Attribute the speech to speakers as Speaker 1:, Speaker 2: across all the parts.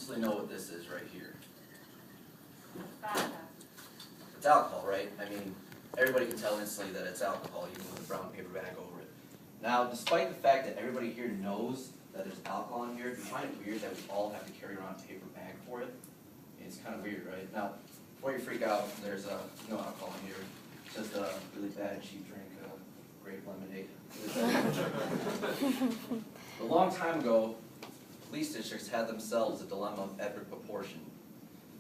Speaker 1: instantly know what this is right here. It's alcohol, right? I mean, everybody can tell instantly that it's alcohol, even with a brown paper bag over it. Now, despite the fact that everybody here knows that there's alcohol in here, do you find it weird that we all have to carry around a paper bag for it? It's kind of weird, right? Now, before you freak out, there's no alcohol in here. It's just a really bad, cheap drink, grape lemonade. A long time ago, police districts had themselves a dilemma of epic proportion.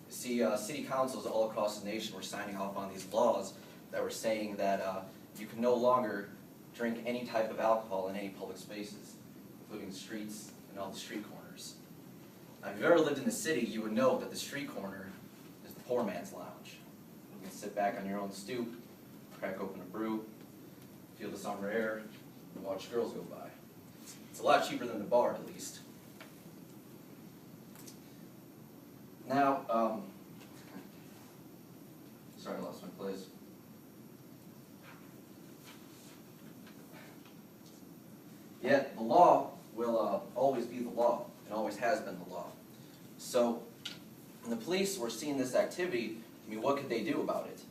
Speaker 1: You see, city councils all across the nation were signing off on these laws that were saying that you can no longer drink any type of alcohol in any public spaces, including the streets and all the street corners. Now, if you've ever lived in the city, you would know that the street corner is the poor man's lounge. You can sit back on your own stoop, crack open a brew, feel the summer air, and watch girls go by. It's a lot cheaper than the bar, at least. Now, sorry, I lost my place. Yet, the law will always be the law, and always has been the law. So, when the police were seeing this activity, I mean, what could they do about it?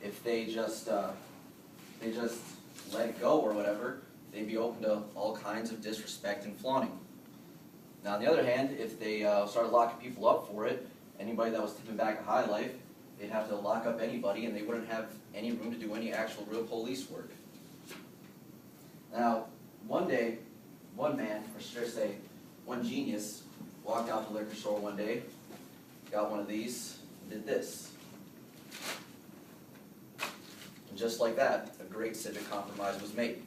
Speaker 1: If they just let it go or whatever, they'd be open to all kinds of disrespect and flaunting. Now, on the other hand, if they started locking people up for it, anybody that was tipping back a high life, they'd have to lock up anybody, and they wouldn't have any room to do any actual real police work. Now, one day, one man, or should I say, one genius, walked out to the liquor store one day, got one of these, and did this. And just like that, a great civic compromise was made.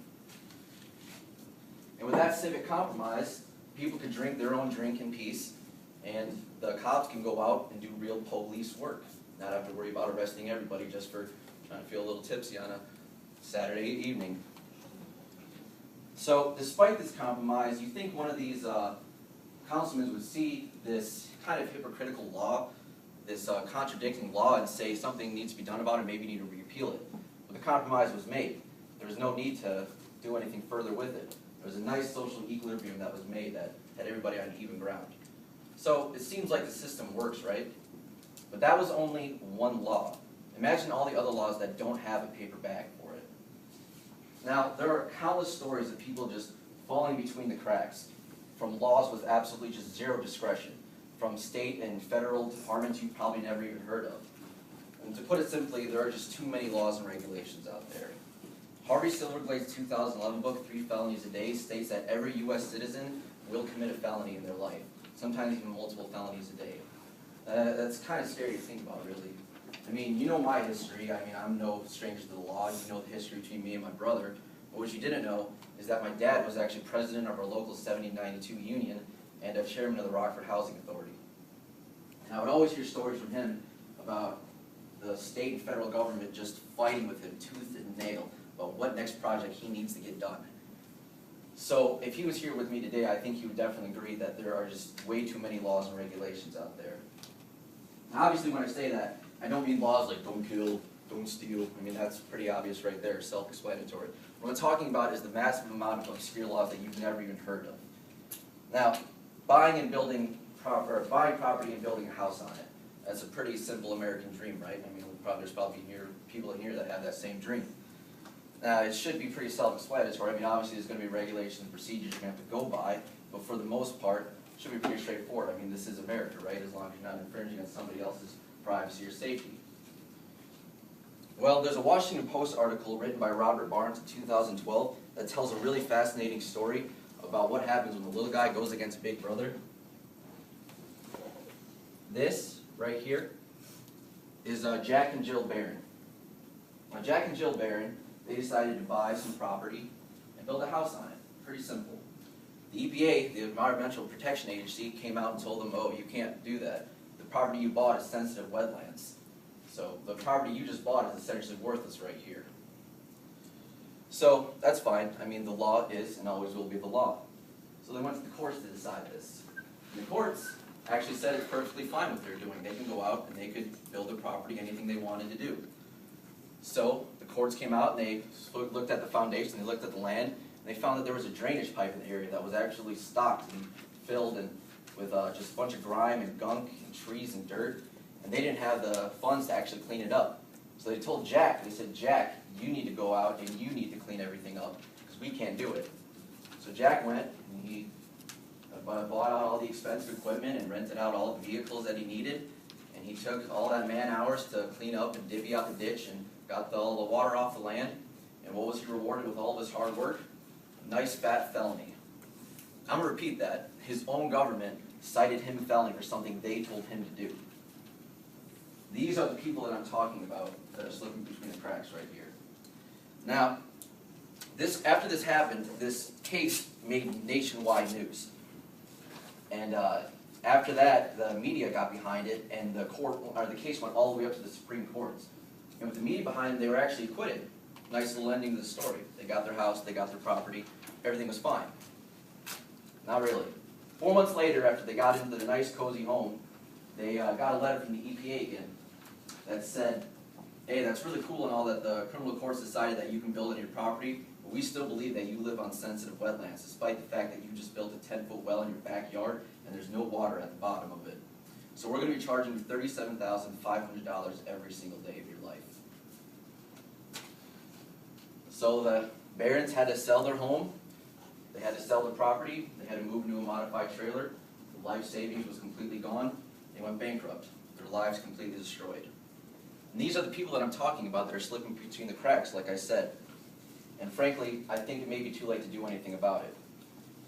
Speaker 1: And with that civic compromise, people could drink their own drink in peace, and the cops can go out and do real police work, not have to worry about arresting everybody just for trying to feel a little tipsy on a Saturday evening. So, despite this compromise, you think one of these councilmen would see this kind of hypocritical law, this contradicting law, and say something needs to be done about it, maybe need to repeal it. But the compromise was made. There was no need to do anything further with it. There was a nice social equilibrium that was made that had everybody on even ground. So, it seems like the system works, right? But that was only one law. Imagine all the other laws that don't have a paper bag for it. Now, there are countless stories of people just falling between the cracks, from laws with absolutely just zero discretion, from state and federal departments you've probably never even heard of. And to put it simply, there are just too many laws and regulations out there. Harvey Silverglade's 2011 book, 3 Felonies a Day, states that every U.S. citizen will commit a felony in their life, sometimes even multiple felonies a day. That's kind of scary to think about, really. I mean, you know my history. I mean, I'm no stranger to the law. You know the history between me and my brother. But what you didn't know is that my dad was actually president of our local 1792 union and a chairman of the Rockford Housing Authority. And I would always hear stories from him about the state and federal government just fighting with him tooth and nail about what next project he needs to get done. So if he was here with me today, I think he would definitely agree that there are just way too many laws and regulations out there. Now, obviously, when I say that, I don't mean laws like don't kill, don't steal. I mean, that's pretty obvious right there, self-explanatory. What I'm talking about is the massive amount of obscure laws that you've never even heard of. Now, buying property and building a house on it, that's a pretty simple American dream, right? I mean, there's probably people in here that have that same dream. Now, it should be pretty self-explanatory. I mean, obviously, there's going to be regulations and procedures you're going to have to go by, but for the most part, it should be pretty straightforward. I mean, this is America, right? As long as you're not infringing on somebody else's privacy or safety. Well, there's a Washington Post article written by Robert Barnes in 2012 that tells a really fascinating story about what happens when the little guy goes against Big Brother. This, right here, is Jack and Jill Barron. Now, Jack and Jill Barron, they decided to buy some property and build a house on it. Pretty simple. The EPA, the Environmental Protection Agency, came out and told them, oh, you can't do that. The property you bought is sensitive wetlands. So the property you just bought is essentially worthless right here. So that's fine. I mean, the law is and always will be the law. So they went to the courts to decide this. And the courts actually said it's perfectly fine what they're doing. They can go out and they could build their property anything they wanted to do. So the courts came out and they looked at the foundation, they looked at the land, and they found that there was a drainage pipe in the area that was actually stocked and filled and with just a bunch of grime and gunk and trees and dirt, and they didn't have the funds to actually clean it up. So they told Jack, they said, Jack, you need to go out and you need to clean everything up, because we can't do it. So Jack went, and he bought out all the expensive equipment and rented out all the vehicles that he needed, and he took all that man hours to clean up and divvy out the ditch and got all the water off the land. And what was he rewarded with all of his hard work? A nice fat felony. I'm going to repeat that. His own government cited him felony for something they told him to do. These are the people that I'm talking about that are slipping between the cracks right here. Now, after this happened, this case made nationwide news. And after that, the media got behind it, and the case went all the way up to the Supreme Court. And with the media behind it, they were actually acquitted. Nice little ending to the story. They got their house, they got their property, everything was fine. Not really. 4 months later, after they got into their nice, cozy home, they got a letter from the EPA again that said, hey, that's really cool and all that the criminal courts decided that you can build on your property, but we still believe that you live on sensitive wetlands, despite the fact that you just built a 10-foot well in your backyard and there's no water at the bottom of it. So we're going to be charging you $37,500 every single day of your life. So the Barons had to sell their home, they had to sell their property, they had to move into a modified trailer, the life savings was completely gone, they went bankrupt, their lives completely destroyed. And these are the people that I'm talking about that are slipping between the cracks, like I said. And frankly, I think it may be too late to do anything about it.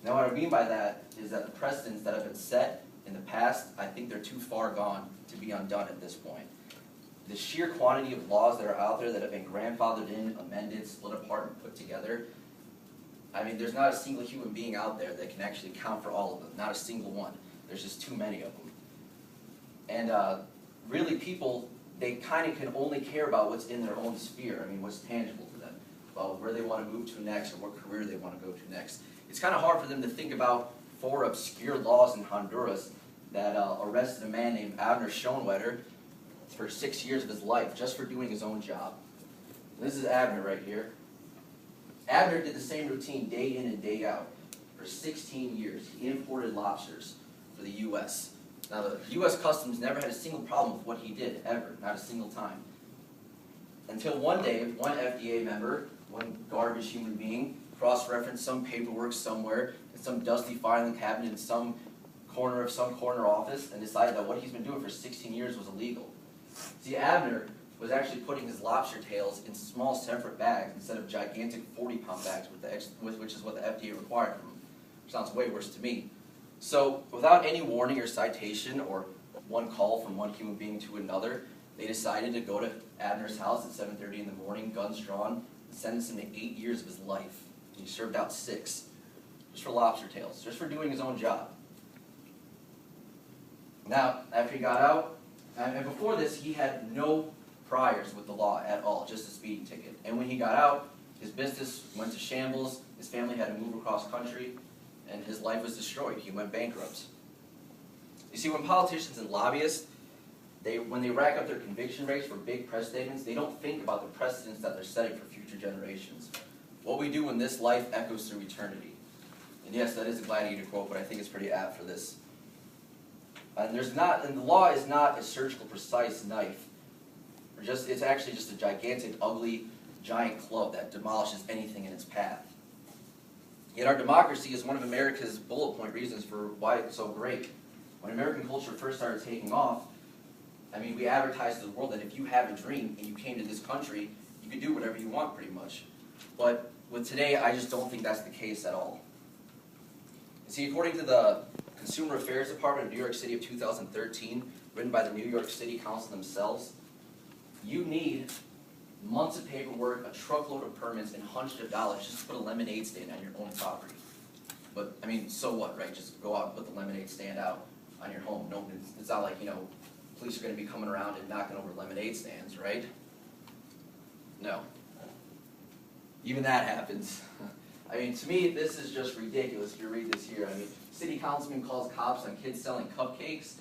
Speaker 1: Now what I mean by that is that the precedents that have been set in the past, I think they're too far gone to be undone at this point. The sheer quantity of laws that are out there that have been grandfathered in, amended, split apart, and put together, I mean, there's not a single human being out there that can actually count for all of them. Not a single one. There's just too many of them. And really people, they kind of can only care about what's in their own sphere. I mean, what's tangible to them, about where they want to move to next or what career they want to go to next. It's kind of hard for them to think about 4 obscure laws in Honduras that arrested a man named Abner Schoenwetter for 6 years of his life just for doing his own job. This is Abner right here. Abner did the same routine day in and day out for 16 years. He imported lobsters for the U.S. Now, the U.S. Customs never had a single problem with what he did, ever, not a single time. Until one day, one FDA member, one garbage human being, cross-referenced some paperwork somewhere in some dusty filing cabinet in some corner of some corner office and decided that what he's been doing for 16 years was illegal. See, Abner was actually putting his lobster tails in small separate bags instead of gigantic 40-pound bags, which is what the FDA required from him. Which sounds way worse to me. So, without any warning or citation or one call from one human being to another, they decided to go to Abner's house at 7:30 in the morning, guns drawn, and sentence him to 8 years of his life. And he served out 6, just for lobster tails, just for doing his own job. Now, after he got out, and before this, he had no priors with the law at all, just a speeding ticket. And when he got out, his business went to shambles, his family had to move across country, and his life was destroyed. He went bankrupt. You see, when politicians and lobbyists, when they rack up their conviction rates for big press statements, they don't think about the precedents that they're setting for future generations. What we do in this life echoes through eternity. And yes, that is a gladiator quote, but I think it's pretty apt for this. And the law is not a surgical, precise knife. It's actually just a gigantic, ugly, giant club that demolishes anything in its path. Yet our democracy is one of America's bullet point reasons for why it's so great. When American culture first started taking off, I mean, we advertised to the world that if you have a dream and you came to this country, you could do whatever you want pretty much. But with today, I just don't think that's the case at all. You see, according to the Consumer Affairs Department of New York City of 2013, written by the New York City Council themselves, you need months of paperwork, a truckload of permits, and hundreds of dollars just to put a lemonade stand on your own property. But, I mean, so what, right? Just go out and put the lemonade stand out on your home. No, it's not like, police are going to be coming around and knocking over lemonade stands, right? No. Even that happens. I mean, to me, this is just ridiculous if you read this here. I mean, city councilman calls cops on kids selling cupcakes,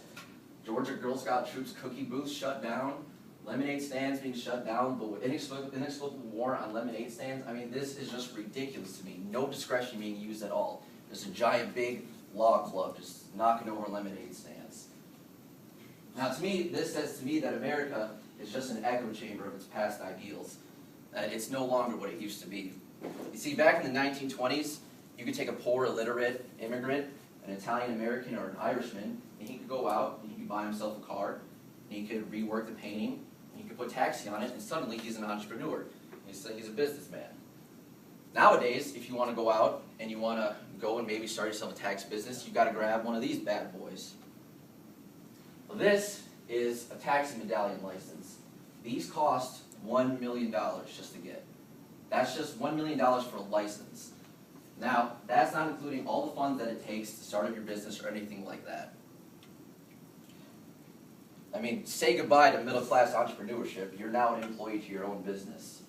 Speaker 1: Georgia Girl Scout troops cookie booths shut down, lemonade stands being shut down, but with inexplicable war on lemonade stands. I mean, this is just ridiculous to me. No discretion being used at all. There's a giant, big law club, just knocking over lemonade stands. Now to me, this says to me that America is just an echo chamber of its past ideals. That it's no longer what it used to be. You see, back in the 1920s, you could take a poor, illiterate immigrant, an Italian-American or an Irishman, and he could go out and he could buy himself a car, and he could rework the painting, and he could put taxi on it, and suddenly he's an entrepreneur. He's a businessman. Nowadays, if you want to go out and you want to go and maybe start yourself a tax business, you've got to grab one of these bad boys. Well, this is a taxi medallion license. These cost $1 million just to get. That's just $1 million for a license. Now, that's not including all the funds that it takes to start up your business or anything like that. I mean, say goodbye to middle-class entrepreneurship. You're now an employee to your own business.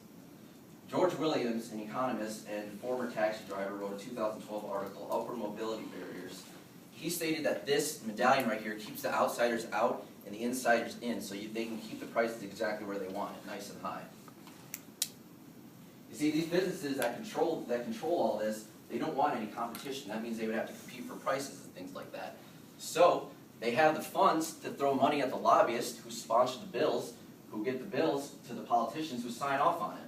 Speaker 1: George Williams, an economist and former taxi driver, wrote a 2012 article, Upward Mobility Barriers. He stated that this medallion right here keeps the outsiders out and the insiders in, so they can keep the prices exactly where they want it, nice and high. You see, these businesses that control all this, they don't want any competition. That means they would have to compete for prices and things like that. So they have the funds to throw money at the lobbyists who sponsor the bills, who get the bills to the politicians who sign off on it.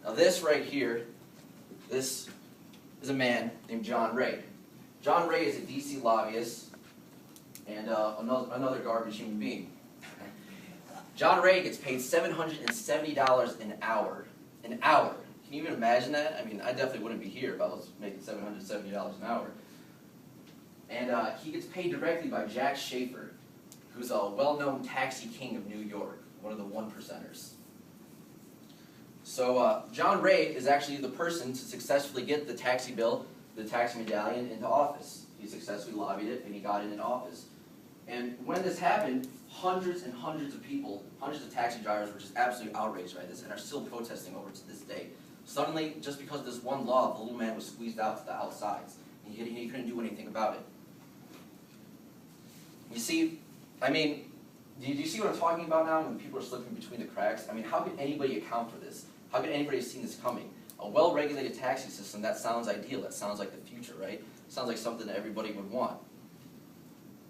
Speaker 1: Now this right here, this is a man named John Ray. John Ray is a DC lobbyist and another garbage human being. John Ray gets paid $770 an hour. An hour. Can you even imagine that? I mean, I definitely wouldn't be here if I was making $770 an hour. And he gets paid directly by Jack Schaefer, who's a well-known taxi king of New York, one of the one-percenters. So John Ray is actually the person to successfully get the taxi bill, the taxi medallion, into office. He successfully lobbied it, and he got it in office. And when this happened, hundreds and hundreds of people, hundreds of taxi drivers were just absolutely outraged by this and are still protesting over it to this day. Suddenly, just because of this one law, the little man was squeezed out to the outsides. And he couldn't do anything about it. You see, I mean, do you see what I'm talking about now when people are slipping between the cracks? I mean, how could anybody account for this? How could anybody have seen this coming? A well-regulated taxi system, that sounds ideal. That sounds like the future, right? Sounds like something that everybody would want.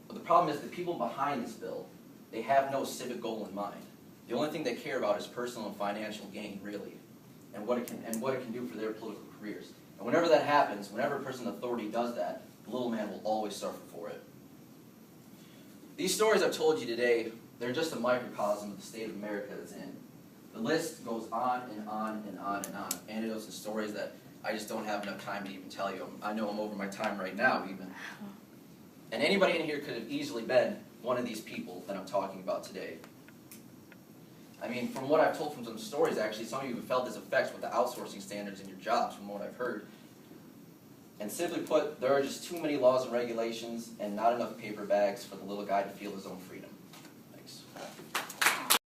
Speaker 1: But the problem is the people behind this bill, they have no civic goal in mind. The only thing they care about is personal and financial gain, really, and what it can do for their political careers. And whenever that happens, whenever a person in authority does that, the little man will always suffer for it. These stories I've told you today, they're just a microcosm of the state of America it's in. The list goes on and on and on and on. Anecdotes and stories that I just don't have enough time to even tell you. I know I'm over my time right now, even. And anybody in here could have easily been one of these people that I'm talking about today. I mean, from what I've told from some stories, actually, some of you have felt this effects with the outsourcing standards in your jobs, from what I've heard. And simply put, there are just too many laws and regulations and not enough paper bags for the little guy to feel his own freedom.